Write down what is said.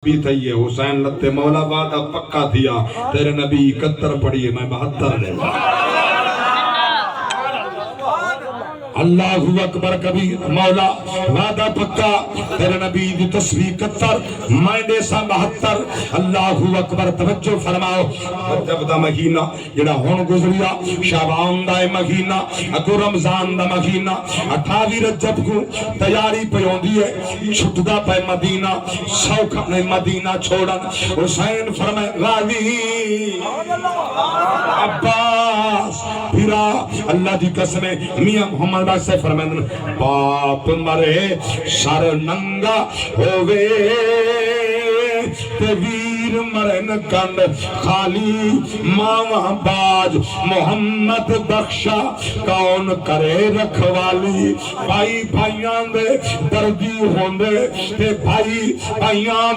भी थी है हुसैन लत्ते मौला वादा पक्का थिया तेरे नबी 71 पढ़िए मैं 72 ले अल्लाहु अकबर कभी मौला वादा पक्का तेरे नबी दी तस्बीह 71 मैं दे सा 72 अल्लाहु अकबर तवज्जो फरमाओ रजब दा महीना जेड़ा हुन गुजरिया शाबान दा महीना अगो रमजान दा महीना 28 रजब को तैयारी पे होंदी है छुटदा पे मदीना सौखा ने मदीना छोड़न हुसैन फरमाए गाजी अब्बास फिरा अल्लाह दी कसम मियां मोहम्मद से फरमांदन बाप मरे सर नंगा होवे ते वीर मरन कंड खाली मावा बाज मोहम्मद बख्शा कौन करे रखवाली भाई भाइयां दे दर्दी होंदे ते भाई भाइयां